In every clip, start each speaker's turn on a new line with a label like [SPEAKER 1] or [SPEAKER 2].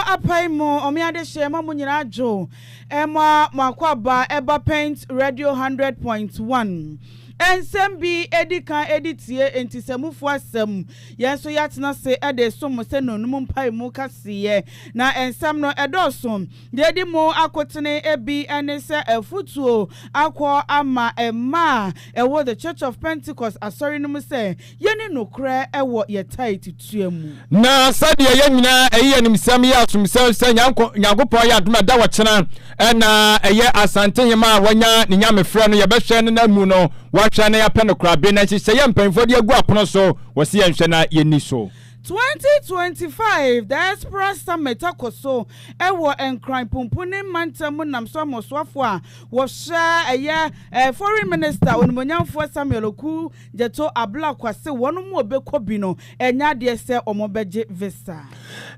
[SPEAKER 1] apaimo omiade shema munyina jo ema makwaba eba Pent Radio 100.1 ensem bi edika editie entisemufu asem yenso yatena se ede som se nonum mpaimo kasiye na ensem no edosom dedi mo akotene ebi ene se efutuo akọ ama ema ewo the Church of Pentecost asori no se yeni nokre ewo yetai tituemu
[SPEAKER 2] na sadia yanyina eyi nimsam ya asumsel se nyankopon ya adoma da wochena na eye asante yema wanya ne nyamefre no yebehwe ne na mu no watwa na ya pɛ no krabe na hye ye mpanfo de agu apono so wose ye nhwe na yeni so
[SPEAKER 1] 2025 Diaspora Summit akoso ewo enkran pumpuni mantamu namso amoswafo a wo hye eye foreign minister onimonyamfo Samuel Oku jeto abla kwase wonu mu obekobi no enya de se omobegye visa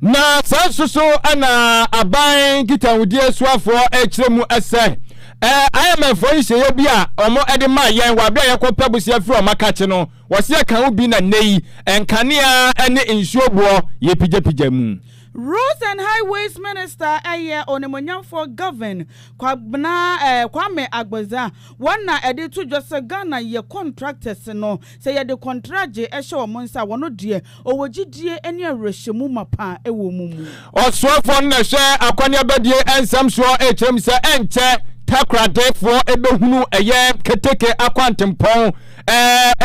[SPEAKER 2] na sansuso ana aban kitawudie swafo ekiremu ese IMF for ise ye bia omo ede ma yen wa bia yakopɛ busia firi omakache no wose kan obi na nei enkanea ene insuobuo ye pijapija mu
[SPEAKER 1] Roads and Highways Minister onimonyamfo govern Kwame Agbaza wana ede to Jose Ghana ye contractors no say ye de contract je ehye omonsa wono de owogidie ene arehemu mapa ewo mumu
[SPEAKER 2] osofo na hye akwani abadie ensam so ekyem se enche takrade for ebehunu eye keteke akwantempon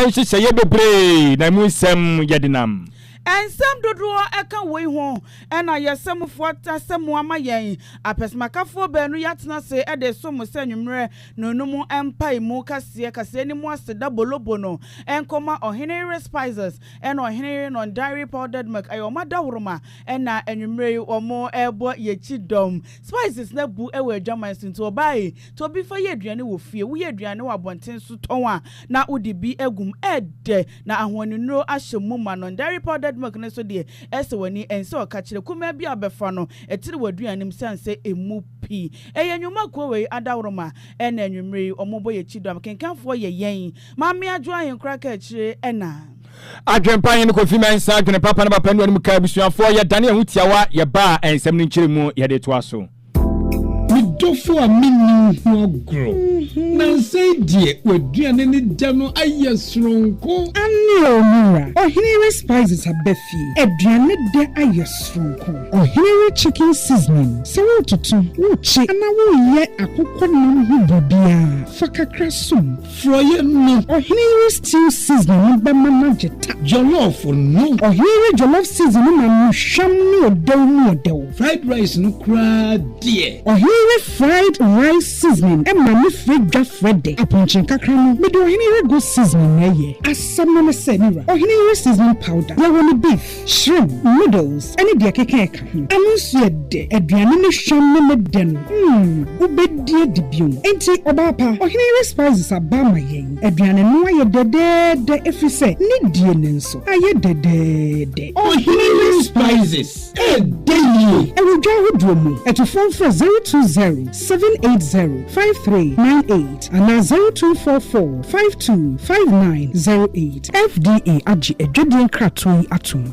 [SPEAKER 2] enhyehyɛ ye bebre na mu nsɛm yɛdenam
[SPEAKER 1] ensam dodo eka wei ho ena yesemfo tasemu amayen apesmakafo benu yatena se ede so mo sanwumre nonum empai mu kase ni mu aseda bolobo no enkoma ohenere spices ena ohenere non dairy powdered milk ayoma dawroma ena enwumre omo ebo yechidom spices na bu ewe adwaman sinto obai to bi fa yeduane wo fie wo yeduane wo abonten so tonwa na udi bi egum ede na ahoninu ahyemu ma non dairy powdered milk ne so de ese wani ense o ka kire kuma bi abefa no etire waduanim sanse emu pi eyenwuma kowe adawroma ena enwumre omobo yechidom kenkanfo ye yen maame adwo ahenkra ka kire ena
[SPEAKER 2] adwempa yen ko fi mensa adwene papa na papa no mu ka bisuafo ye dane ahutiawa ye ba ensem ni nkire mu ye de to aso
[SPEAKER 3] midofo a minni ho agro na say die waduane ne da no ayesronko
[SPEAKER 4] ani omura ohenere spices abefi aduane de ayesronko ohenere chicken seasoning so tutu uchi ana wo ye akokɔ no ho bibia fakakra sum
[SPEAKER 3] froye no
[SPEAKER 4] ohenere stew seasoning ba mama jeta
[SPEAKER 3] jollof no
[SPEAKER 4] ohenere jollof seasoning na hwam no odew
[SPEAKER 3] fried rice no kra die
[SPEAKER 4] ohenere fried rice seasoning emma fridge Freddy aponchin kakra no me do ohenere go seasoning na ye asam na se nira ohenere seasoning powder ya woni beef shrimp noodles any de kekeka amunsu ede aduane ne hwam ne medeno ubedie dibio enti obapa ohenere spices abama yen aduane no aye dedede efise ne die ne nso aye dedede
[SPEAKER 3] ohenere spices daily
[SPEAKER 4] ewudwa hodomu etufon for 020 780 5398 and 0244 525908 FDA agi edwedin kratoi atum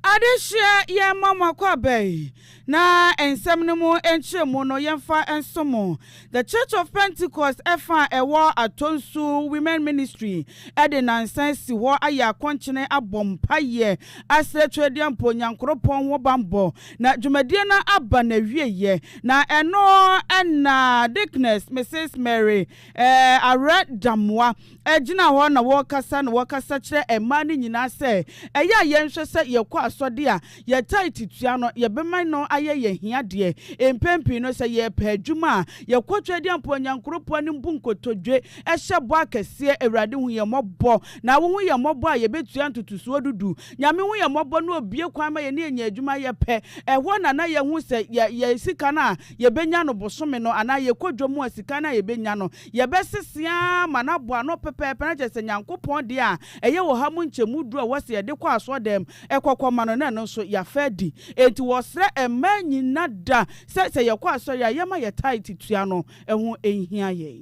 [SPEAKER 1] adehye ye mama kwabai na ensem ne mu enchemu no yemfa ensomo the Church of Pentecost efa ewo atonsu women ministry ede nansansi ho aya konchene abompaye asretwedian ponyankropon wo bambo na dwumadie na aba na wieye na eno na Dickness Mrs Mary are damwa ejina ho na wo kasa kire ema ni nyina se eya yenhwe se yekwa asode a ye taititua no ye beman no aye ye hia de empempi no se ye padwuma ye kwotwedi amponyankropo ne mbunkotodwe ehye bo akese ewrade hu ye mobo na wo hu ye mobo a ye betua ntutusuo dudu nyame hu ye mobo no obie kwan ma ye ne enya adwuma ye pe ehwo na ye hu se ye sika na ye benya no bosome no ana ye kodwomu asika na ye benya no ye besesia manabo ano pepepe na je se nyankopon de a eye wo ha mu nchemu du a wose ye de kwa aso dem ekokoma no na no so ya fadi enti wosre emanyina da se ye kwa aso ya yema ye tight tua no ehu ehia ye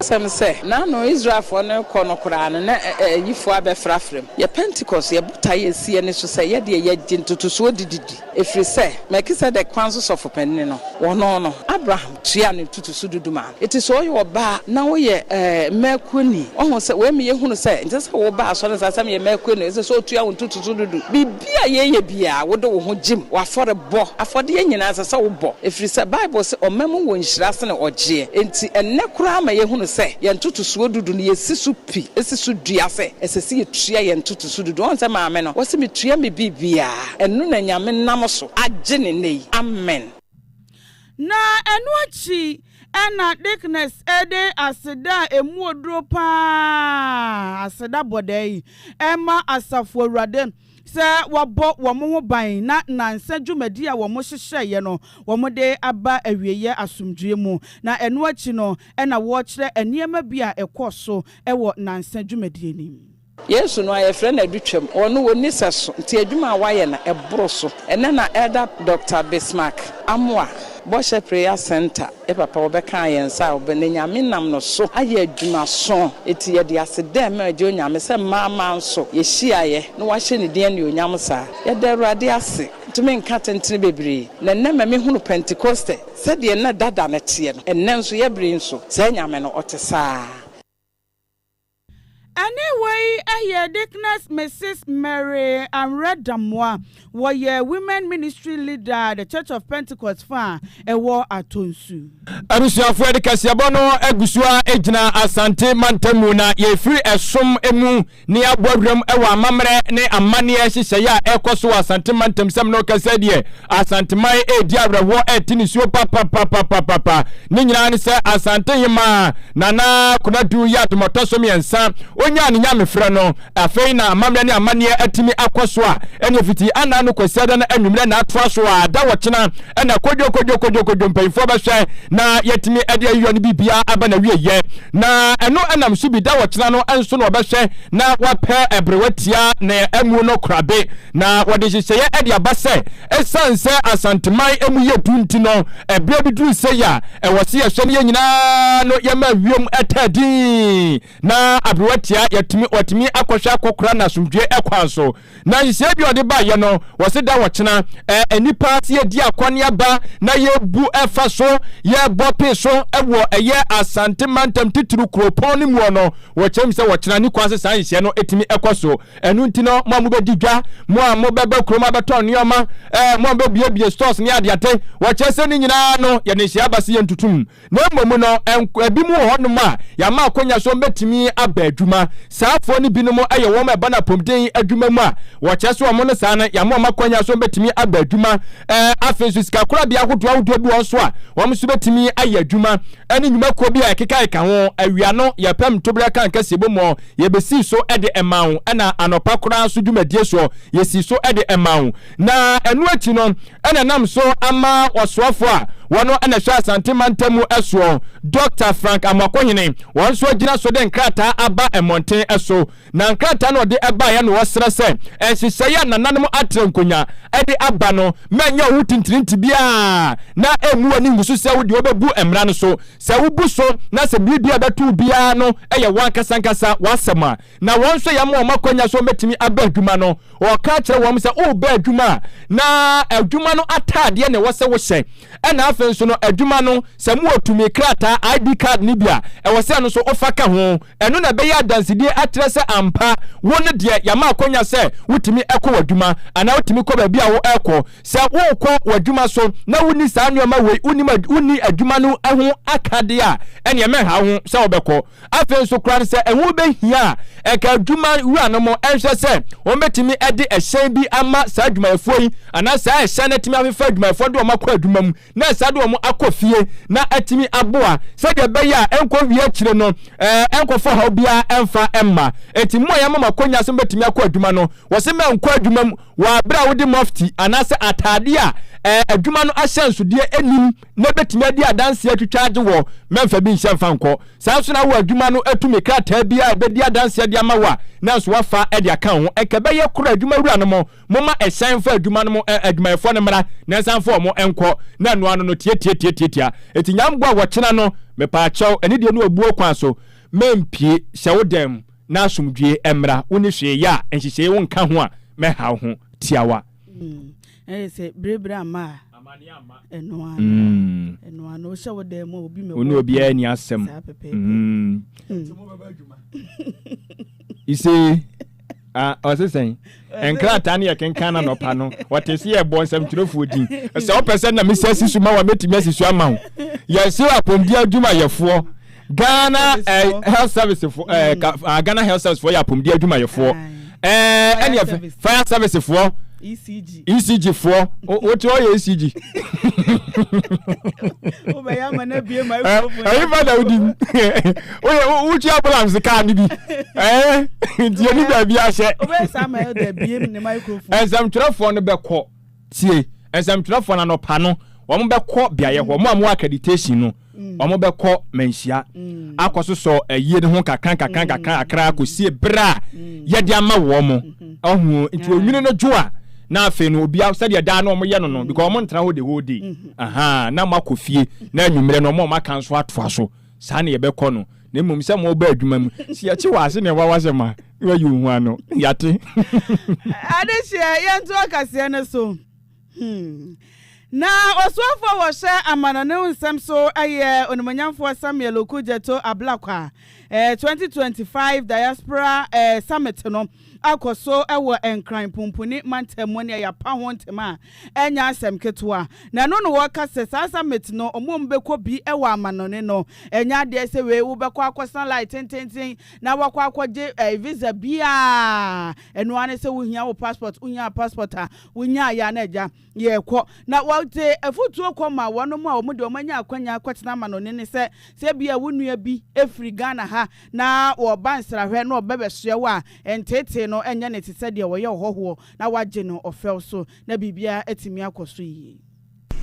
[SPEAKER 5] Some say, no Israel for no corner Koran, and you for a befrafrem. Your Pentecost, your butai, see, and so say, yet into to so did. If you say, make it the councils of Penino, or no, Abraham, Chian to Suduman. It is all your bar, now ye Mercuni, almost when me who say, just how bar, so as I say, Mercuni is so to you to Sudu. Be a beer, what do Jim, or for a bo, for the Indian as a soul bo. If you say Bible or memo when Shrassen or G, and Necrama, you say, Yantu to Sudu, ye Sisupi, Sisu Diase, as a sea tree and to Sudu, once a man, what's me tree me be beer, and Nuna Yaman Namaso, a Jenny, amen.
[SPEAKER 1] Na enwachi ena dickness ede aseda emu dropa aseda bodai ema asafo awurade se wabo womo ban na nansa dwumadi a womo hyehye no womo de aba awieye asomdwe mu na enwachi no ena wo kire eniema bia ekoso ewo nansa dwumadi ni
[SPEAKER 5] Yes, no, I friend a ditcham, or no one is a son, Tiaduma Wayana, a broso, and then I add up Dr. Bismarck, Amwa, Bosha Prayer Center, a papa Bekai and South Benina Minam no so, I hear Juma son, it's yet the Acidem, Junior, Miss Mamma, so, ye she, no washing the end you, Yamasa, yet there are the assy. To me, cat and baby, then never me who Pentecoste, said the end that done at and then so ye bring so, say Yaman or Tessa.
[SPEAKER 1] Anyway, I Dickness Mrs. Mary and Red Damois were your women ministry leader, the Church of Pentecost fan, a war at Tonsu.
[SPEAKER 2] Arusia Fred Casiabono, Egusua, Ejna, Asante, Mantamuna, ye free a sum emu, near Bodrum, Ewa Mamre, ne Amania, Shishaya, Ecoso, Asante Mantam, Samno Casadie, Asante Mai, E Diabra, war at Tinisio, Papa, Nina, Asante Yama, Nana, Kunadu Yat, Motosomi and Sam. Onya ni nyame frɛ no afei na amamre ne amane atimi akɔso a ene fiti ana no kwasiada na anwumre na atoa so a da wɔkyena ena kodwo mpanyfo bɛhwɛ na yetimi ade ayo ne bibia aba na wieye na eno enam so bi da wɔkyena no enso no bɛhwɛ na wapɛ ebrewatia na emu no krabe na wɔde hyehyɛ ade abasɛ esanse asanteman emu yedunti no ebre bi duru sɛ ya ɛwɔse yɛhwɛ ne nyina no yema wiem etadi na abrewatia yatimi watimi akɔhwɛ akɔkora na asomdwe ekwanso na hyehyɛ bi ɔde ba ye no wɔse da wɔkyena enipa se yedi akwane aba na yebu efa so ye bope so ewo eye asante mantam tituru kropon ni mu no wɔkyem sɛ wɔkyena ni kwanse san hyehyɛ no etimi ekɔso enu nti no mo amobedi dwa mo amobɛbɛ kroma bɛtɔ neoma mo ambɛbiebie stores ne adeate wɔkyɛ sɛ ni nyina no ye ne hyehyɛ abase ye ntutum na mmom no ebi mu hɔ no ma ya ma akonya so mbetimi aba adwuma saafo ni binom aye wo ma bana pomden adwuma mu a wɔkyɛ so ɔmo no saa no ya ma makonya so mbetimi aba adwuma afensu sika kora bia ahodo bi won so a wɔm so betimi aye adwuma ani nnwuma ko bi a keka ka ho awia no ye pam tobra kan kase bomo ye besi so ede emawo ana anopa kora so dwumadie so ye si so ede emawo na enu achi no ana nam so ama wɔsoafo a wono ana hwa asante mantamu eso Dr. Frank Amakohene won so gina so de nkrata aba emonten eso na nkrata no de eba ya no wɔsrɛ sɛ ehyehyɛ na nanom atrenkonya ede aba no manya wo tintirinti bia na emu ani ngusu sɛ wo de obebu emra no so sɛ wo bu so na sɛ bibia betu bia no eye wan kasankasa wasema na won so ya ma makonya so metimi aba adwuma no wɔka kyerɛ wɔm sɛ o ba adwuma na adwuma no atade ne wɔsɛ wo hyɛ ɛna afenso no adwuma no sɛ mu otumi krata ID card ni bia ɛwɔsɛ no so ofaka ho ɛno na bɛyɛ adansidie atrɛ sɛ ampa won de ya ma akonya sɛ wotumi ɛkɔ wadwuma ana wotumi kɔ ba bia wo ɛkɔ sɛ wo kɔ wadwuma so na woni saa nneoma wei woni adwuma no ɛho akade a ɛne ɛmɛ ha ho sɛ wobɛkɔ afenso kra sɛ ɛho behia ɛka adwuma wura no mo ɛhwɛ sɛ wɔn betumi ɛde ɛhyɛn bi ama saa adwumayɛfo yi ana saa ɛhyɛn na timi afefa adwumayɛfo de wɔn akɔ adwuma mu na saa de wɔn akɔ fie na atimi aboa sɛ de bɛyɛ a ɛnkɔ wie akyire no ɛnkɔfo ha bia ɛmfa ɛmma eti mo ya mama konya so betumi akɔ adwuma no wɔse mɛ nkɔ adwuma mu wa bra wo de mufti ana sɛ atade a adwuma no ahyɛnsodie enim na betumi adi adanse atwitwa age wɔ memfa bi nhyɛ mfa nkɔ saa so na wo adwuma no atumi krata bia bedi adanse adi ama wa na so wafa edi aka ho ekebɛyɛ kora adwuma wura no mo ma ɛhyɛn fa adwuma no mo adwumayɛfo no mra na nsanfo mo ɛnkɔ na no ano no no tie eti nyambo a wɔkyena no me pa akyɛw ene de no abuo kwan so mempie hyɛ wo dem na asomdwie emra woni hwe ya enhyehyɛ wo nka ho a mehaw ho tiawa
[SPEAKER 1] say brebre ama eno no hyɛ wo dem obi me
[SPEAKER 2] wo obi ani asɛm ise ɔsesɛn enkrata ne yekenkan na no pa no wɔtese ye bɔ nsɛm twerɛfo din sɛ wo pɛsɛ na mesasi so ma wa metimi asisu ama ho yɛse apomdi adwuma yɛfoɔ Ghana health service for Ghana health service for ya pomdi adwuma yɛfoɔ any fire service for ECG for what your ECG
[SPEAKER 1] o be ya ma na bie ma
[SPEAKER 2] ayi fa da udi o chi ambulance ka ni bi die ni ba bi a hye
[SPEAKER 1] o be sa ma da bie ni microphone
[SPEAKER 2] ensam twerɛfoɔ no bɛkɔ tie ensam twerɛfoɔ na no pa no wɔn bɛkɔ biaye hɔ mo am accreditation no wɔn bɛkɔ menhyia akɔso so ayie ne ho kakan akra akɔsie bra yɛde ama wɔn mo ɔho nti onwini no dwoa na afi no obi a said da no mo ye no no because mo ntra ho de ho de na makofie na anwumre no mo maka nso atoa so saa ne ye bɛkɔ no na mmom sɛ mo ba adwuma mu si ya chi wa ase ne wa wase ma wa yu hu ano yate
[SPEAKER 1] ade hye yentu akase ne so na osofo wo hye amanone nsem so eye onimanyamfo Samuel Okujeto Ablakwa 2025 diaspora summit no akoso ewo enkran pumpuni mantemoni ya pa ho ntema enya asem ketua na no wo ka se summit no omombekọ bi ewo amanone no enya de se we wo bekọ akosan light tententin na wakọ akọje visa bia eno ane se wo hia wo passport unya passport a unya ya na eja ye kọ na wote afutuo kọ ma wono mu a omode omanya akwanya akwetena amanone ne se bia wonua bi efri Ghana ha na wo bansra hwe na obebesua wa entete no enya ne tse de wo ye hoho na waje no ofel so na bibia etimi akoso yi.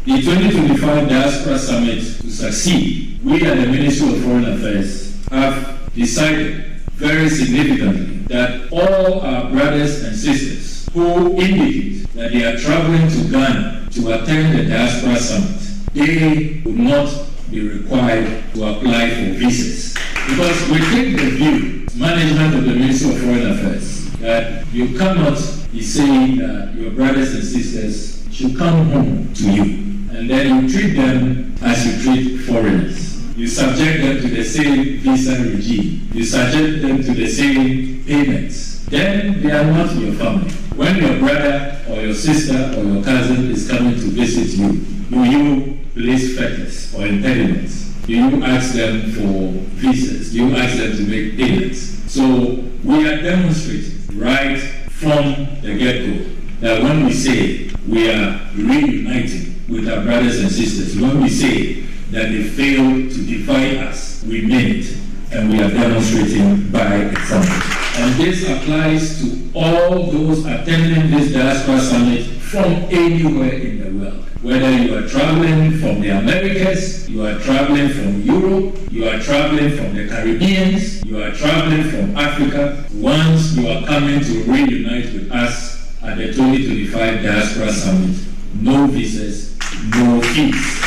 [SPEAKER 6] The 2025 Diaspora Summit to succeed, we at the Ministry of Foreign Affairs have decided very significantly that all our brothers and sisters who indicate that they are traveling to Ghana to attend the Diaspora Summit, they will not be required to apply for visas. Because we take the view, management of the Ministry of Foreign Affairs, that you cannot be saying that your brothers and sisters should come home to you, and then you treat them as you treat foreigners. You subject them to the same visa regime. You subject them to the same payments. Then they are not your family. When your brother or your sister or your cousin is coming to visit you, do you place fetters or impediments? Do you ask them for visas? Do you ask them to make payments? So we are demonstrating right from the get-go that when we say we are reuniting with our brothers and sisters, when we say that they failed to divide us, we mean it, and we are demonstrating by example. And this applies to all those attending this Diaspora Summit from anywhere in the world. Whether you are traveling from the Americas, you are traveling from Europe, you are traveling from the Caribbean, you are traveling from Africa, once you are coming to reunite with us at the 2025 Diaspora Summit, no visas, no fees.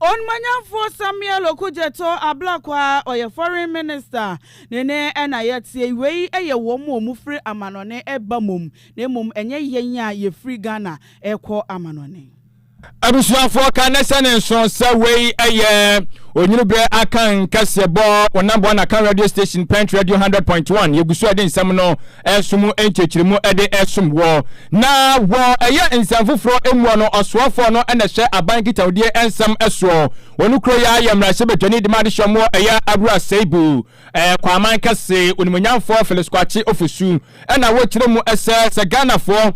[SPEAKER 1] On manyamfo Samuel Okujeto Ablakwa oye foreign minister nene ena yetie wei eye wo mu free amanone eba mum na mum enye yenya ye free Ghana ekọ amanone
[SPEAKER 2] abusuafo ka nesene nso se wei eye onyurubre akan kasebo onambo na kan radio station Pent Radio 100.1 yegusu ade nsam no esumu enchechirimu ede esum wo na wo eye nsamfoforo emu no osoafo no ena hye aban kitawdie ensam eso wonu kro ya yamra hye betwani de made hwemo eye abura seibu kwaman kase onimonyamfo Feliskwachi ofusu ena wo kiremu ese Ghana fo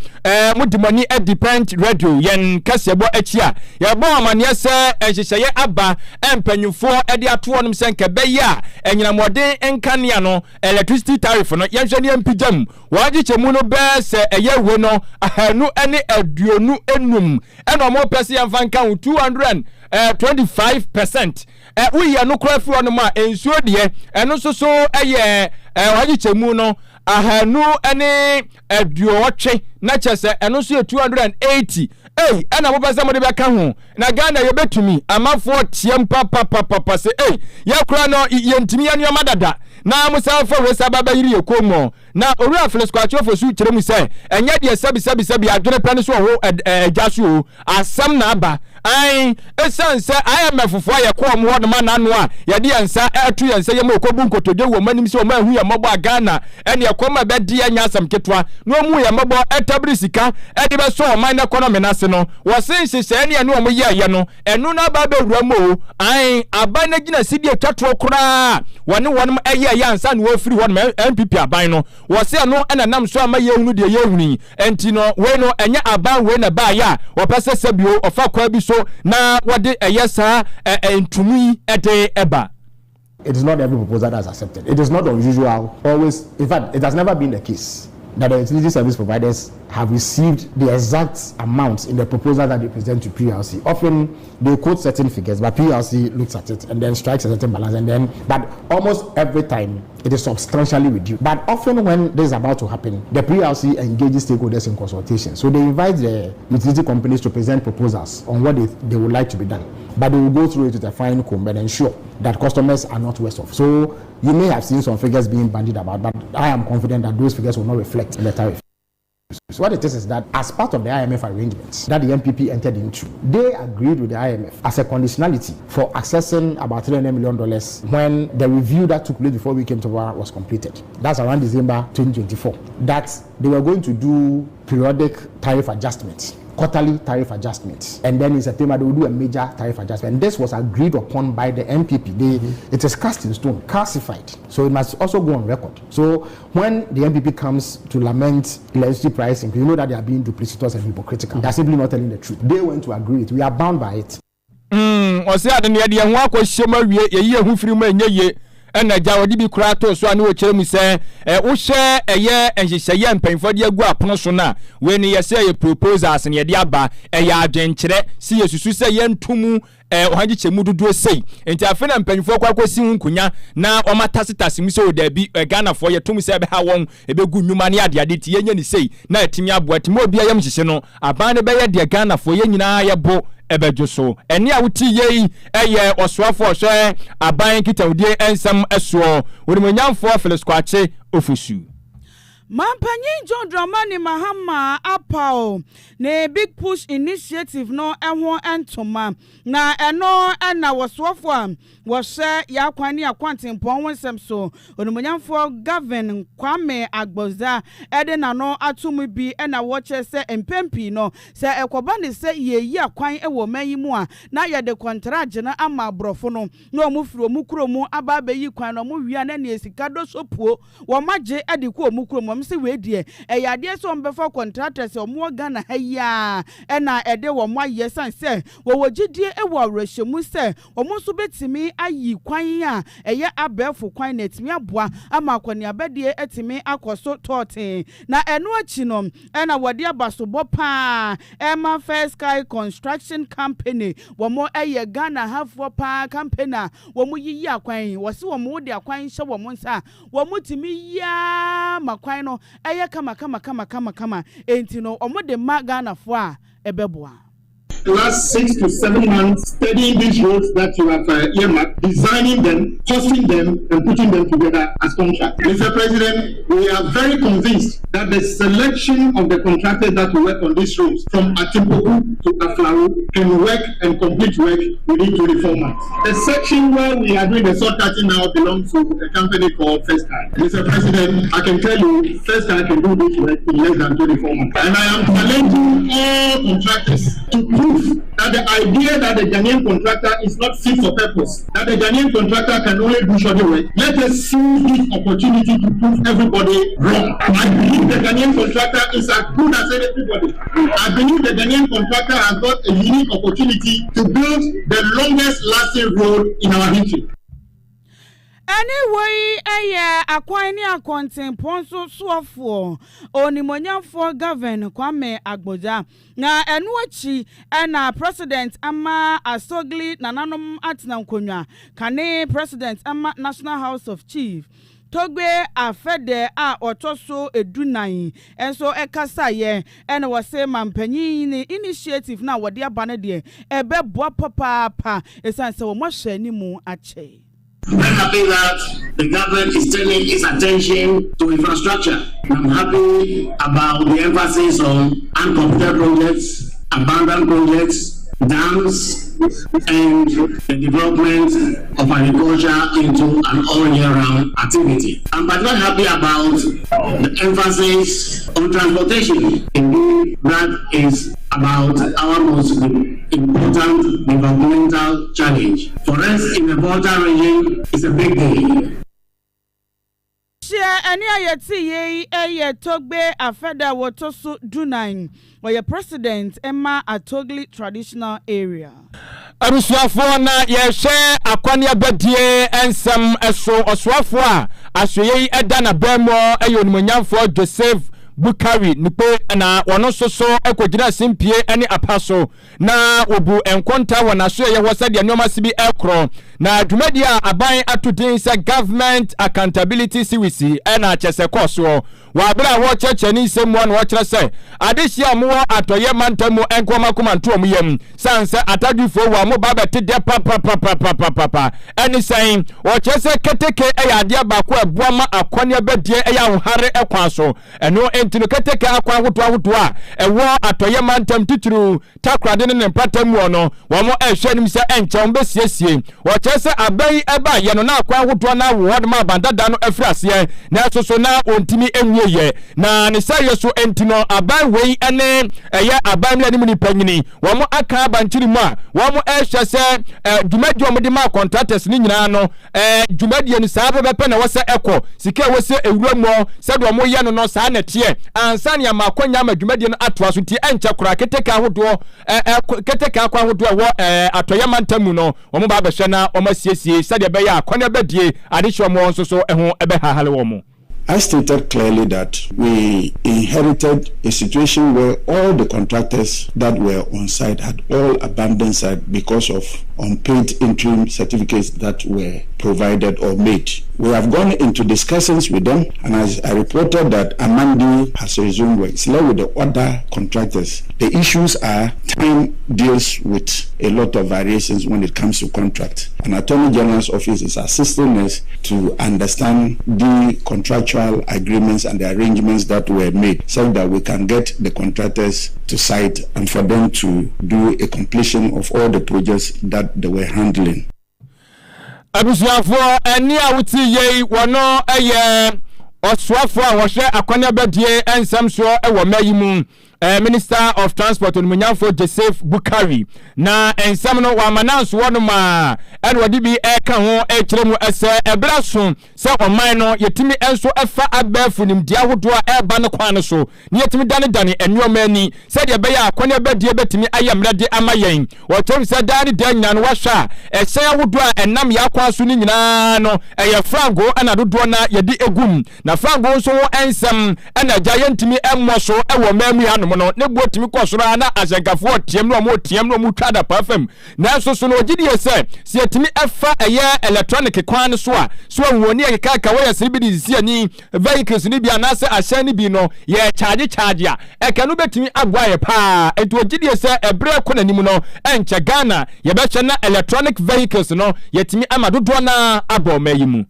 [SPEAKER 2] mudimoni Pent Radio yen kasebo achia yebo amane ese enhyehyeye aba empanyu for edi ato onum senke beya enyinamode enkania no electricity tariff no yenhwene empijam waje chemu no be se eyewe no ahanu ene aduonu enum eno mo pese yamfanka 225% we ya no kra fi onum a ensuo de eno so eye waje chemu no ahanu ene aduotwe na chese eno so 280 ana mo pese mo de beka ho na Ghana ye betumi amafo tiem papa se yakura no yentimi ya nyoma dada na musafa wesa baba yiri yekomo na oru afles kwacho fosu kire mu se enye de sabi adwene plan so ho ajasu asam na aba esanse IMF fo ye ko mo hodoma na no a ye de yansa atu yansa ye mo kobu nkotode wo manim se o ma hu ya mabo Ghana ene ye ko ma be de anya asam ketwa no mu ya mabo etabri sika e de be so o man economy na se no wo se se ne o mo ye no enu na ba be wura mo aba na gina sidie twatro kura wone wonom eye yansa no ofiri wonom MPP aban no wo se no ena nam so ama ye hunu de ye huni enti no we no enya aban we na ba ya wo pese sabio ofa kwa bi so na wade eyesa entumi ede eba.
[SPEAKER 7] It is not every proposal that is accepted. It is not unusual. Always, in fact, it has never been the case that the utility service providers have received the exact amounts in the proposal that they present to PLC. Often they quote certain figures, but PLC looks at it and then strikes a certain balance, and then, but almost every time it is substantially reduced. But often when this is about to happen, the PLC engages stakeholders in consultation. So they invite the utility companies to present proposals on what they would like to be done. But they will go through it with a fine comb and ensure that customers are not worse off. So you may have seen some figures being bandied about, but I am confident that those figures will not reflect in the tariff. So what it is that as part of the IMF arrangements that the MPP entered into, they agreed with the IMF as a conditionality for accessing about $300 million when the review that took place before we came to power was completed. That's around December 2024. That they were going to do periodic tariff adjustments, quarterly tariff adjustments, and then in September they will do a major tariff adjustment. And this was agreed upon by the MPP. It is cast in stone, calcified, so it must also go on record. So when the MPP comes to lament electricity pricing, you know that they are being duplicitous and hypocritical. They are simply not telling the truth. They went to agree it. We are bound by it.
[SPEAKER 2] Ose adene ye ho akohyema wie ye hu firi mu enye ena ja wodi bi kura to so ane wo kire mu se wo hye eye enhyehye mpanfo de agu apono so na we ne ye se ye proposals ne ye de aba eye adwenkire si yesusu se ye ntumu ohaji chemu dudu sei enti afi na mpanfo kwa kwasi hunkunya na omatasitasi mu se o da bi Ghana fo ye tum se be ha won ebegu nnuma ne ade ade ti ye nya ni sei na etimi aboa ti mo bia yam hyehye no aban ne be ye de Ghana fo ye nyina ye bo ebejo so eni a wuti yei eye osoafo so aban kitawdie ensam eso wonimonyamfo Felix Kwache ofusu
[SPEAKER 1] Mampanyin John Dramani Mahama apao ne big push initiative no enho entoma na eno na wasofo a wo hye ya kwani akwantempon wonsem so onimonyamfo Gavin Kwame Agboza ede na no atomu bi na wo che se empempi no se ekoba ne se yeyi akwan ewo mayimu a na ye de contract na ama brofo no na omufiri omukromu aba bayi kwan no mu wia na ne esika do sopuo wo magye ade ko omukromu mse we die eyade so mbefo contractors omo Ghana haya na ede wo mo ayesan se wo wogidie ewo awrehemu se omo so betimi ayi kwan a eye abefo kwan na etimi aboa ama akwani abedie etimi akoso tote na eno achi no na wode abasobo pa Emma First Sky Construction Company wo mo eye Ghana hafo pa company wo mo yiyi akwan wo se wo mo de akwan hye wo mo nsa wo mo timi ya makwan no eye kama enti no omode ma Ghana fo a ebeboa.
[SPEAKER 8] The last 6 to 7 months studying these roads that you have earmarked, designing them, costing them, and putting them together as contracts. Mr. President, we are very convinced that the selection of the contractors that will work on these roads, from Atimpoku to Aflaru, can work and complete work within 24 months. The section where we are doing the sort cutting now belongs to a company called First Sky. Mr. President, I can tell you, First Sky can do this work in less than 24 months. And I am challenging all contractors to prove that the idea that the Ghanaian contractor is not fit for purpose, that the Ghanaian contractor can only do shoddy work. Let us seize this opportunity to prove everybody wrong. I believe the Ghanaian contractor is as good as everybody. I believe the Ghanaian contractor has got a unique opportunity to build the longest lasting road in our history.
[SPEAKER 1] Anyway, akwani akontempon so suafo onimonyamfo Gavin Kwame Agboza na enu achi na president ama asogli nananom atina nkonwa kane president ama National House of Chief Togbe afede a otoso edunan enso ekasa ye ene wo se mampanyin ni initiative na wode abane de ebe boa papa esanse wo mo hwe ni mu ache.
[SPEAKER 8] I'm happy that the government is turning its attention to infrastructure. I'm happy about the emphasis on uncompleted projects, abandoned projects, dams, and the development of agriculture into an all-year-round activity. I'm particularly happy about the emphasis on transportation. Indeed, that is about our most important developmental challenge. For us in the Volta region, it's a big day.
[SPEAKER 1] Share any ayeti ye Togbe afeda wotosu dunain or your president Emma Atogli traditional area.
[SPEAKER 2] Abusuafo na ye share akwania bedie ensem eso oswafo a asweye eda na bemo eyonimonyamfo Joseph Bukari nipe na wono soso ekogina simpie ene apaso na obu enkonta wona so ye wosa de nyoma sibi ekro na dwumadia aban atudin se government accountability siwisi ena chese koso wa bra wo cheche ni semu na wo kire se adehia mo atoye mantamu enkoma komanto omyem sanse atadufo wa mo babete de papa eni sen wo chese keteke eyade abako ebuama akwane bedie eya wohare ekwaso eno entino keteke akwa hoto a ewo atoye mantam tituru takrade ne mpatam ono wo mo ehwenim se enche ombesiesie wo chese abai eba ye no na akwa hoto na wo hodma bandada no afrase na soso na ontimi enwie na ne sayo so entino aban wei ene eye aban mle ni panyini wo mo aka abanchiri mu a wo mo ehwe se dwumadi wo mo de ma contractors ni nyina no dwumadi ni saa bepe na wo se eko sika wo se ewura mu se do mo ye no no saa na tie ansa ne amakonya ma dwumadi no atoa so tie enche kura keteka ahodo keteka akwa ahodo wo atoye mantamu no wo mo ba behwe na wo masiesie sade be ya akone bedie adehwe mo nso so eho ebe hahale wo mo.
[SPEAKER 9] I stated clearly that we inherited a situation where all the contractors that were on site had all abandoned site because of unpaid interim certificates that were provided or made. We have gone into discussions with them, and as I reported that Amandi has resumed work. It's with the other contractors. The issues are time deals with a lot of variations when it comes to contract. And Attorney General's office is assisting us to understand the contractual agreements and the arrangements that were made so that we can get the contractors to site and for them to do a completion of all the projects that they were handling.
[SPEAKER 2] Abusuafo eni awuti ye wono eye oswafo a wo hwe akwane bedie ensam so e wo mayimu Minister of Transport Onumunyafo Joseph Bukari na ensam no wa mananso wono ma en wodi bi eka ho ekiremu ese ebraso se oman no yetimi enso efa abafu nimdia hodo a eba ne kwan so ne yetimi dane enuoma ani se de be ya akwane bedie betimi ayemrede amayen wo tom se dane dan nya no wahwa ese hodo a enam ya kwa so ni nyina no eye frango ana dodo na yedi egum na frango so ensam ana giantimi emmo so ewo mamu ya no ne botimi kwosoro na ajankafo tiem no mo tiem no mo twada pafam na so no gidie se yetimi efa eye electronic kwan so a so woni ekaka we yasibidi si ani vehicles ni bia na se ahya ni bi no ye charge a eka no betimi agwaye pa ento gidie se ebre ko nanim no enche Ghana ye beche na electronic vehicles no yetimi amadodo na abomayimu.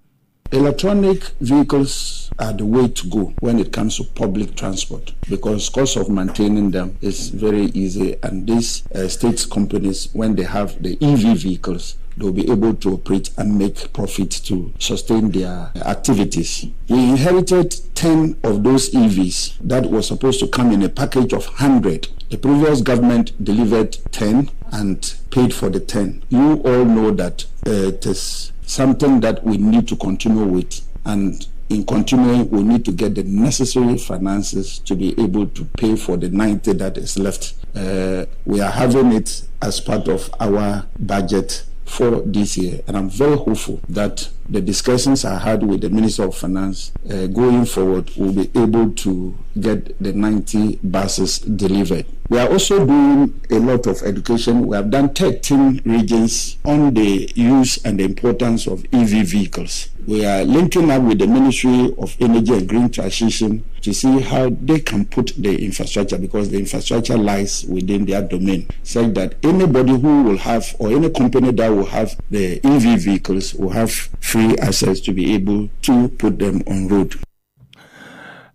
[SPEAKER 9] Electronic vehicles are the way to go when it comes to public transport because cost of maintaining them is very easy, and these state companies, when they have the EV vehicles, they'll be able to operate and make profit to sustain their activities. We inherited 10 of those EVs that were supposed to come in a package of 100. The previous government delivered 10 and paid for the 10. You all know that it is something that we need to continue with, and in continuing we need to get the necessary finances to be able to pay for the 90 that is left. We are having it as part of our budget for this year, and I'm very hopeful that the discussions I had with the Minister of Finance going forward will be able to get the 90 buses delivered. We are also doing a lot of education. We have done 13 regions on the use and the importance of EV vehicles. We are linking up with the Ministry of Energy and Green Transition to see how they can put the infrastructure, because the infrastructure lies within their domain, such that anybody who will have, or any company that will have the EV vehicles will have free access to be able to put them on road.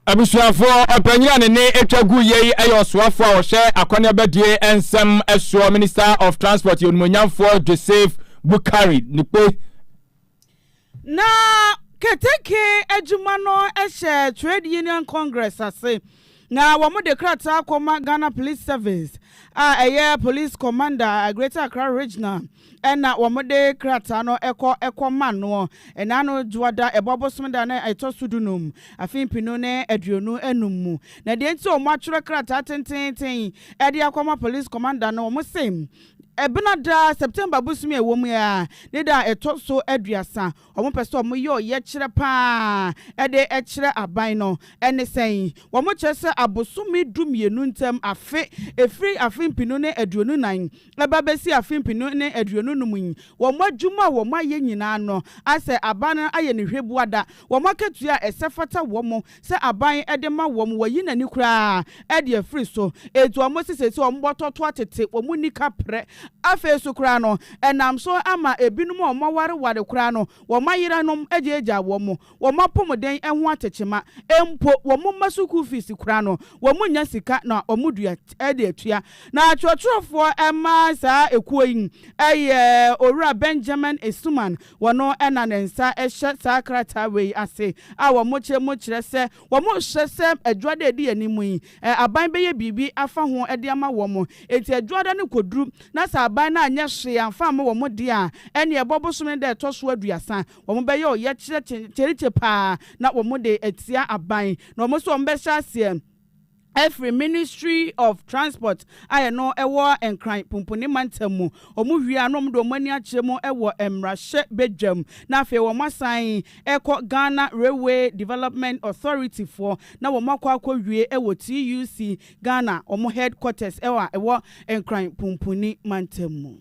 [SPEAKER 2] Abusuafo opanyira ne etwagu yei ayoswafo a ohye akwane badie ensem eso Minister of Transport Yonmonyamfo Joseph Bukari nipe
[SPEAKER 1] na keteke ejuma no ehye Trade Union Congress ase na womo de krata akoma Ghana Police Service eye police commander Greater Accra Regional ena womo de krata no eko man no ena no juada ebobosomda na etosudunum afimpinu ne aduonu enum na de nti omo atwere krata tententen e de akoma police commander no omo sem Benada September busumi ewom ya ne da etoso aduasa omo pese omo yo ye kire pa de kire aban no ene sen omo chese abosumi dumienu ntem afe efri afimpinu ne aduonu nan eba besi afimpinu ne aduonu numun omo adwuma omo aye nyina no ase aban aye ne hwebuada omo ketua esefata omo se aban de ma omo wayi nani kura de afri so etu omo sisese omo bototo atete omo nika pre afesu kura no enam so ama ebinum omo ware kura no wo mayira nom ejeja wo mapomden enho atechema empo wo masuku fees kura no wo nya sika na omudua ede atua na atwotrofo ema sa ekuoyin eye owura Benjamin Esuman wono ena nensa ehye sakrata we ase a wo mochire se wo mo hye adwada edi animu yi aban beye bibi afa ho ede ama wo mo enti adwada ne koduru na aban na anya hwe amfa ma wo mo dia ene ebobosome de toso aduasa wo mo beye o ye kire pa na wo mo de etia aban na wo mo so mbe hye every Ministry of Transport I know ewo enkran pumpuni mantamu omu hwia no mdo mani achemu ewo emrahye bedwam na afi wo masan eko Ghana Railway Development Authority for na wo makwa hwie ewo TUC Ghana omu headquarters ewo enkran pumpuni mantamu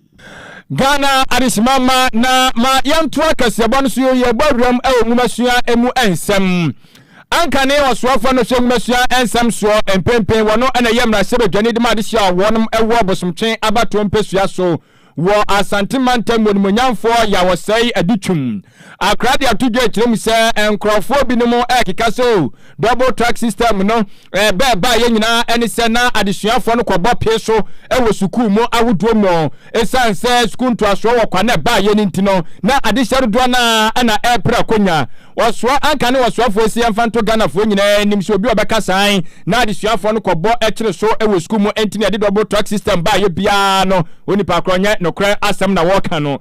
[SPEAKER 2] Ghana adisimama na ma yantua kasebon so ye bawram ewo mumasua emu ensem Ankane waswafo no hwemmasua ensam so empempen wono na yemra sebedwane de made hia wonom ewo bosomtwen abato mpesua so wo asantemantam monimonyamfo ya wosai adutwum akrade atudwe kirem se enkrofo binom ekeka so double track system no ba ye nyina ene se na adesuafo no kwobo pe so ewo sukuu mo awoduo mo esanse sukuu ntoaso wo kwana ba ye nintino na adesharudo na epra konya waswa ankane waswafo si amfanto Ghana fo nyina nimse obi obeka san na adesuafo no kwobo ekire so ewo sukuu mo entini ade double track system ba ye bia no oni pa kronya no kra asem na woka no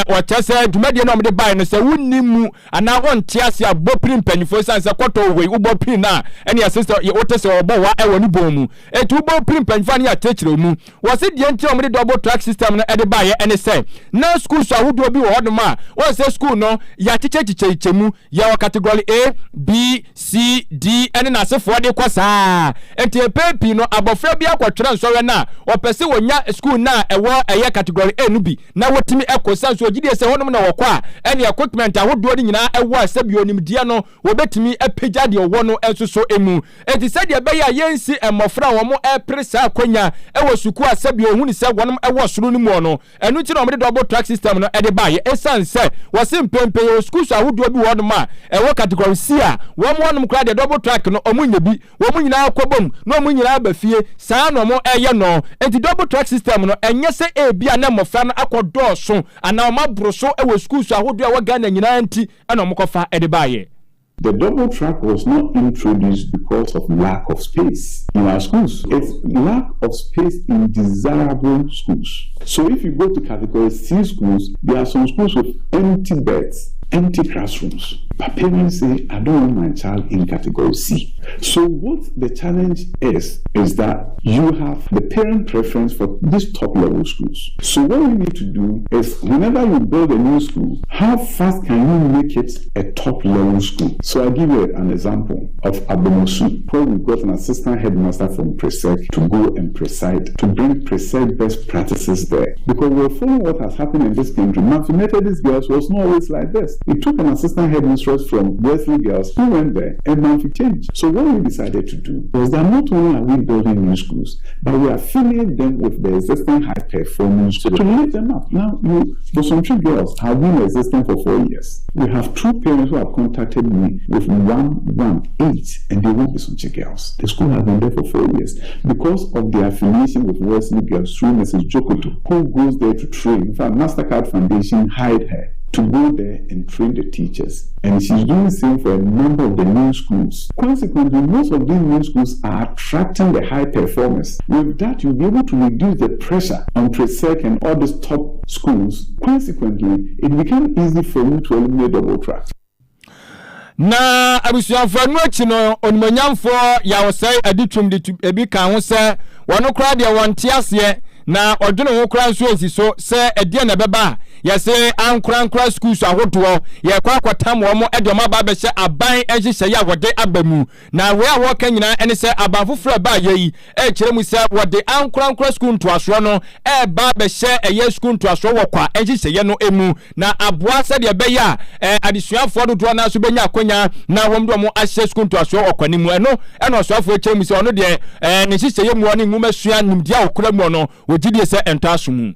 [SPEAKER 2] wachese dwumadie no mde bai no se wunnimu ana wonte ase abopri mpanifo sanse kwoto we ubopri na ene sister ye wotese obo wa ewo ni bomu etu ubopri mpanifo na ya techire mu wose die nti omde double track system no ede bai ene se na school so awodo bi wo hodoma wose school no ya chichemu ya category A B C D ene na asefo de kwasa enti epepi no abofra bi akwotwere nsowe na opese wonya school na ewo eye category A no bi na wotimi ekosa so gidie se honum na wokwa ene equipment ahodo ni nyina ewo asabi onimdia no wobetimi epagya de owo no ensoso emu enti se de be ya yensi emofra wo mo epresa akonya ewo suku asabi ohuni se wonum ewo soro ni mu no enu ti na omde double track system no ede baye esanse wose mpempe yo school so ahodo bi wodoma ewo category C a wo mo wonum kra de double track no omunya bi wo mu nyina akobom no omu nyina abafie saa no mo eye no enti double track system no enye se ebia na mofra no akodoso ana omabroso ewo school so ahodo a Ghana nyina nti ana omokofa ede baye.
[SPEAKER 10] The double track was not introduced because of lack of space in our schools. It's lack of space in desirable schools. So if you go to category C schools, there are some schools with empty beds, empty classrooms. But parents say, I don't want my child in category C. So what the challenge is that you have the parent preference for these top level schools. So what we need to do is whenever you build a new school, how fast can you make it a top level school? So I'll give you an example of Abomosu, where we got an assistant headmaster from Presec to go and preside, to bring Presec best practices there. Because we're following what has happened in this country. Manfi Methodist Girls was not always like this. It took an assistant headmistress from Wesley Girls who went there and Manfi changed. So what we decided to do was that not only are we building new schools, but we are filling them with the existing high performance schools to lift them up. Now, the Sonchi Girls have been existing for 4 years. We have 2 parents who have contacted me with 118 and they want the Sonchi Girls. The school has been there for 4 years because of the affiliation with Wesley Girls through Mrs. Jokoto, who goes there to train. In fact, MasterCard Foundation hired her to go there and train the teachers. And she's doing the same for a number of the new schools. Consequently, most of these new schools are attracting the high performers. With that, you'll be able to reduce the pressure on Presec and all these top schools. Consequently, it became easy for you to eliminate double track.
[SPEAKER 2] Na abusuafo no chino onmanyamfo ya wosai aditum de ebi kan ho se wono kra de wonte ase na odwene ho kra nso esiso se ede na beba ya se ankra schools ahodo ye kwa kwatam wo mo ede ma ba be hye aban ehye ya wode abamu na we a wo ka nyina ene se aban foforo ba yeyi e kire mu se wode ankra school to aso no e ba be hye eye school to aso wo kwa ehye ye no emu na aboa se de be ya adesuafo dodo na so benya akonya na wom do mo ahye school to aso okwane mu eno osoafo kire mu se ono de ne hye ye mu oni nguma sua nimdia okura mu no wogidie se entasomu.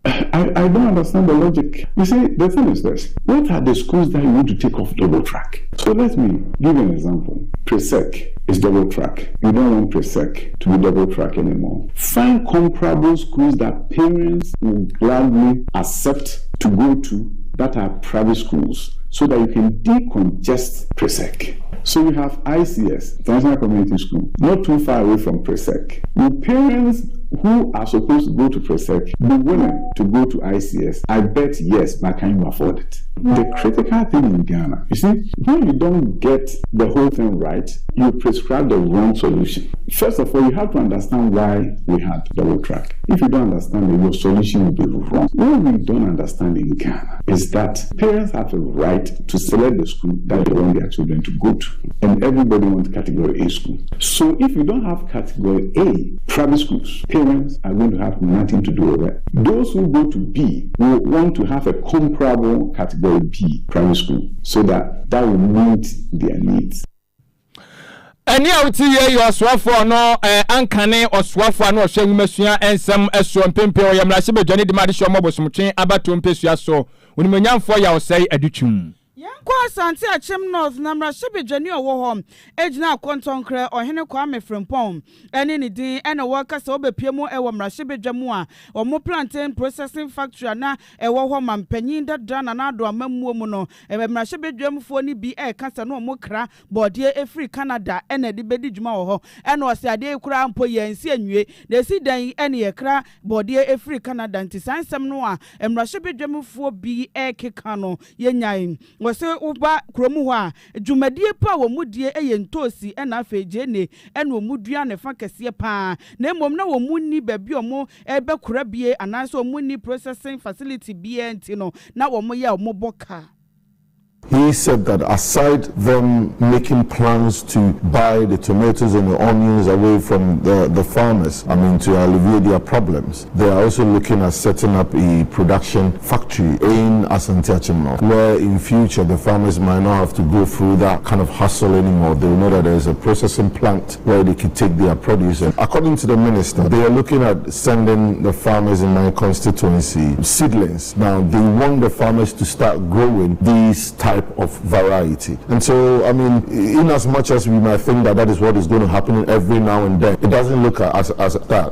[SPEAKER 10] I don't understand the logic. You see, the thing is this. What are the schools that you want to take off double track? So let me give you an example. Presec is double track. You don't want Presec to be double track anymore. Find comparable schools that parents will gladly accept to go to that are private schools so that you can decongest Presec. So you have ICS, International Community School, not too far away from Presec. Will parents who are supposed to go to Presec be willing to go to ICS? I bet yes, but can you afford it? The critical thing in Ghana, you see, when you don't get the whole thing right, you prescribe the wrong solution. First of all, you have to understand why we had double track. If you don't understand it, your solution will be wrong. What we don't understand in Ghana is that parents have a right to select the school that they want their children to go to. And everybody wants category A school. So if you don't have category A private schools, parents are going to have nothing to do with it. Those who go to B will want to have a comparable category B primary school so that will meet their needs.
[SPEAKER 2] Any out here, you are swafo no ankane or swafo no sheng mesua ensem eso mpempe o yamra se bedwane de made shomo bosomtwen abato mpesua so onimanyamfo ya osai adutum.
[SPEAKER 1] Kwa Santi Achim North Namra Shibijani or Warhom, Ejna Quantoncre or Hene Kwame Frimpong, and any day and a worker so be Piemo Ewam Rashibijamua or more plantain processing factory na a Warhom and Peninda Dan and Ado Memuono, and Rashibijam for ni be a Casano Mokra, Bordia a free Canada and a debedijmo, and was a day crown poye and Sienue, they see day any a cra, Bordia a free Canada and Tisan Sam Noa, and Rashibijam for be a Kikano, Yenyain. Was uba kromuwa dwumadie pa wo mudie eyentosi ena afejene ena wo mudua ne fa kese pa na emom na wo munni babi omo ebe korabie anaso wo munni processing facility bie ntino na wo mo ya wo boka.
[SPEAKER 11] He said that aside them making plans to buy the tomatoes and the onions away from the farmers, to alleviate their problems, they are also looking at setting up a production factory in Asante Achimno, where in future the farmers might not have to go through that kind of hustle anymore. They will know that there is a processing plant where they can take their produce. And according to the minister, they are looking at sending the farmers in my constituency seedlings. Now, they want the farmers to start growing these type of variety. And so, in as much as we might think that is what is going to happen every now and then, it doesn't look as that.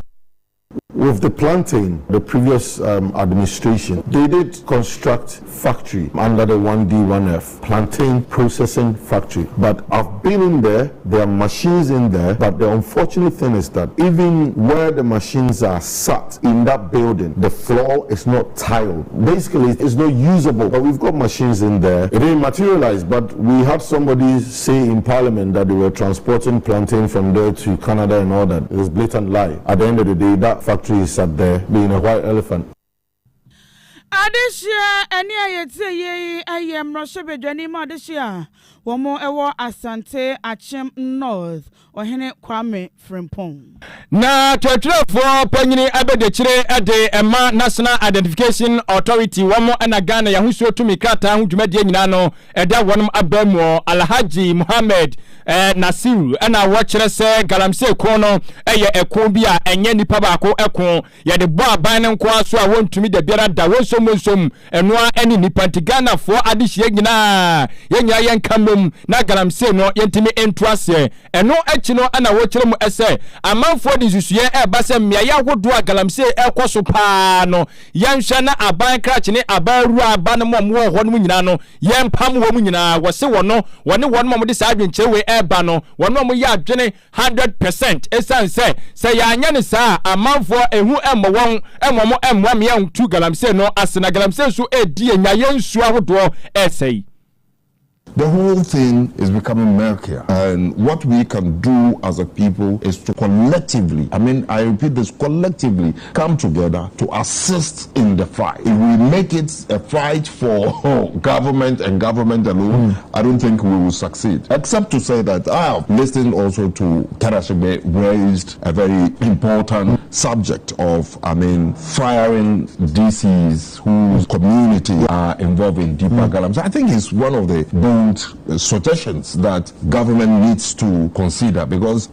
[SPEAKER 11] With the plantain, the previous administration, they did construct factory under the 1D1F, plantain processing factory. But I've been in there are machines in there, but the unfortunate thing is that even where the machines are sat in that building, the floor is not tiled. Basically, it's not usable, but we've got machines in there. It didn't materialize, but we had somebody say in Parliament that they were transporting plantain from there to Canada and all that. It was blatant lie. At the end of the day, that factory is sat there being a white elephant.
[SPEAKER 1] Adeshia, any I am Russia Bedani Madeshia. One more Asante Achem North or Hene Kwame Frimpong.
[SPEAKER 2] Na for Penny Abedechere at the Emma National Identification Authority, one more and a Ghana Yahuso to Mikata, who made Yenano, and that one Abemo, Alhaji Muhammad Nasiru, and I watch us say Galamse Kono, a Kumbia, and Yenny Pabako Eko, ya the bar Banan Kwaso, I want to meet the Bera Dawosum, and no any Nipantigana for Adishegina, Yan Kamum, Nagalamse no Yentimi Entrase, and no Echino and I watch them essay. A man for this year, a Bassam Maya would do a Galamse El Cosopano, Yan Shana, a bank catching it, a barra, Banamo, one Munano, Yan Pam Womunina, was so one moment deciding Chewe Air Bano, one moment yard Jenny 100%. Esan say Yanisa, a man for a who am one, and one more M1 young two Galamse no as an Galamse so a dear Nayan Suawo essay.
[SPEAKER 12] The whole thing is becoming murkier, and what we can do as a people is to collectively, I repeat this, collectively come together to assist in the fight. If we make it a fight for government and government alone, I don't think we will succeed. Except to say that I have listened also to Karashebe raised a very important subject of, firing DCs whose community are involved in deeper Galamse. I think it's one of the suggestions that government needs to consider, because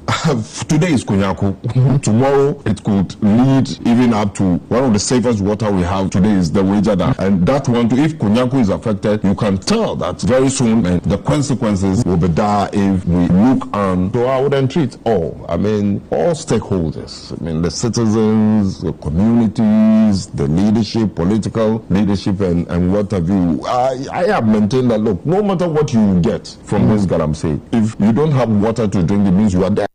[SPEAKER 12] today is Kunyaku, tomorrow it could lead even up to one of the safest water we have today is the Wejada, and that one too, if Kunyaku is affected, you can tell that very soon the consequences will be there if we look on. So I would entreat all stakeholders, the citizens, the communities, the leadership, political leadership, and what have you. I have maintained that, look, no matter what you get from this Galamse, if you don't have water to drink, it means you are dead.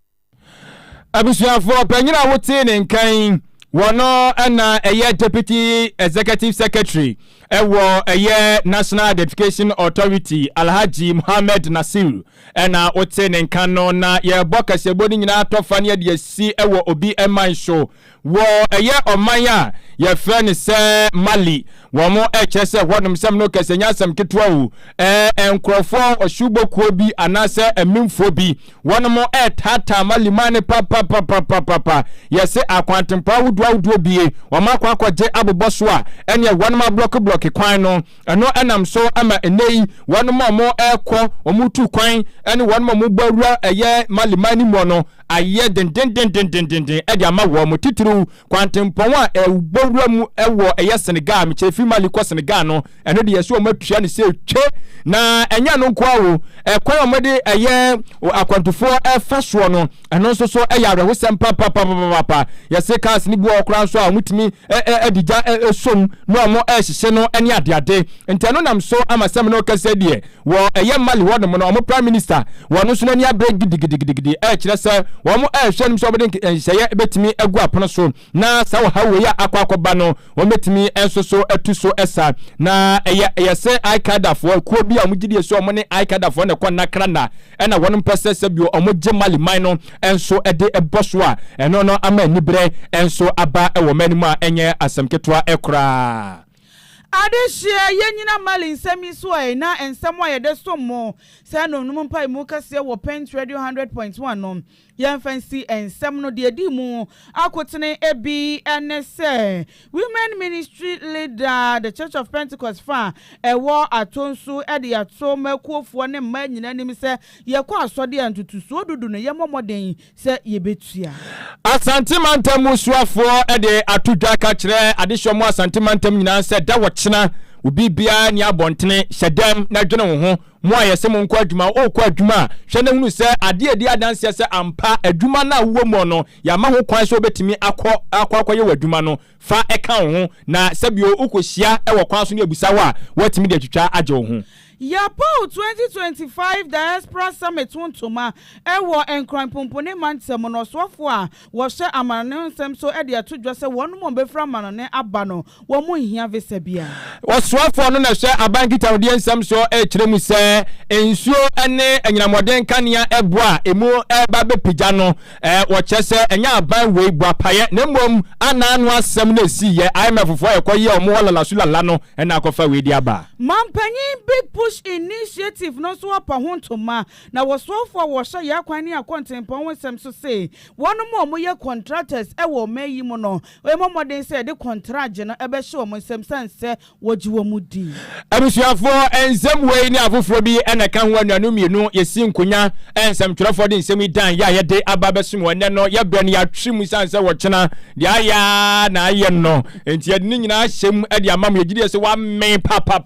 [SPEAKER 2] Abusha for Penina Wotin and Kain, one and a year deputy executive secretary, a year National Identification Authority, Alhaji Muhammad Nasiru, and Wotin and Kanona, ye Bokas, a boarding in out of Fania, the C. Ewo Obi and my show. War a year of Maya, your friend is Mali. One more HS, one of some locals and Yasam Kitwahu, and Crawford or Shubo Kobi, and Nasa and Mimfobi. One more Tata Mali Mane Papa. Yes, I quantum proud do be one more Quaqua J Abu Boswa, and yet one more block quino, and no, and I'm so am a nay, one more air qua or Mutu quine, and one more Mubara a year Mali Mani Mono. A year den Ediama Wamu Titru, Quantum Poma, a Borum, a yes and a gam, which a female quas and a gano, and the so much say, che, na, and yanon quao, a quamedy a year or a quantifor a fast one, and also so a yard with some papa, yes, a cast Nibo crown so with me, a dija son, no more as seno any other day, and Tanonam so am a seminal cassadier, war a young Mali Waterman, Prime Minister, one was no break diggy, one more air shem somebody and say bet me a guapono so na saw how we are aquabano one bet me and so a two so esa na a say I cada for could be a mujidi so money I cada for the corner crana and a 1% sabio or mujamali minor and so a day a boswa and no amen nibre and so aba a woman ma enye asem ketwa ekra.
[SPEAKER 1] Adeshia yenyina mali nsemi so na ensem wa yede so mo say no numpa mu kase wo Pent Radio 100.1 no yan fancy ensem no de di mu akotene ebi enese women ministry leader the Church of Pentecost fa ewo atonsu e de ato makuofo ne ma nyina nim se ye kwa asode antutu so dudu no ye momoden se ye betua
[SPEAKER 2] Asante Mantem musuafo e de atudwa ka kire adehyomo Asante Mantem nyina se da wo chena obi bia ni abontene hyedam na dwene wo ho mo ayese mo nkɔ adwuma o kɔ adwuma hwɛ na hunu sɛ ade adi adanse sɛ ampa adwuma na wo mo no ya ma ho kwan so obetimi akɔ ye wadwuma no fa ɛka wo ho na sɛbio ukohyia ɛwɔ kwan so ne abusa wo a watimi de atwitwa agye wo ho
[SPEAKER 1] Yapo 2025 Diaspora Summit wontoma ewo enkran pompone mantem no sofo a wo hye amane nsem so e de atodwo se wonu mo befra manone aba no wo mo hia visa bia
[SPEAKER 2] wo sofo no na hye abankita wode nsem so e kire mu se ensuo ene anyinamoden kanea eboa emu eba bepija no wo kye se enya aban wei boapaye na mmom ananu asem na siye IMF fo yekoye omo holala sulala no na akofa wei di aba
[SPEAKER 1] mampanyin big push initiative no so apa hontoma na wosofo wo hye ya kwan ne akontempon wonsem so say wonu mo ye contractors e wo mayi mo no e momoden say de contract no e be hye wo nsem sanse woji wo mudi
[SPEAKER 2] abusuafo ensem wei ni afoforo bi ena ka ho anuanu mienu yesi nkonya ensem twerefo de nsem dan ya ye de aba besum wone no ye bra ne ya twim sanse wo kyena de aya na aye no enti ade ni nyina hyem e de amam ye gide se wa men papa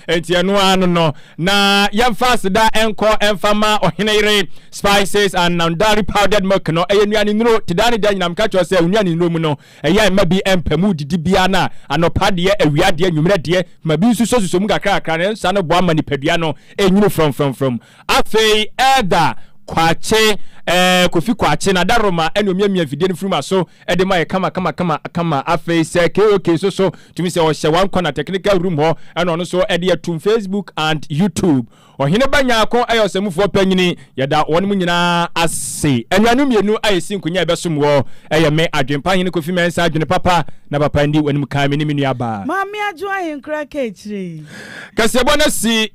[SPEAKER 2] enti eno anu no na yemfa seda enko enfama oheneyire spices and nandari powdered milk no eyenuane nuro tidani da nyinam ka cho se unuane nuro mu no eya mabi empamu didi bia na anopa de awiade anwumre de mabi nsuso mu kakra ne nsa no boa manipadua no enyuru from afei eda kwache kofi kwache na daroma enomiamia video no fruma so ede ma kama afei se KOK so tumi se o hye wan corner technical room ho eno no so ede atum Facebook and YouTube ohine banya akon ayosemufo panyini yada won mu nyina ase enwanu mienu ayesi nkunya ebesom wo me adwempa hine kofi mensa adwene papa na papa ndi wanim kan me ni menu aba
[SPEAKER 1] mami adwo ahenkra ka echire
[SPEAKER 2] kasebo na si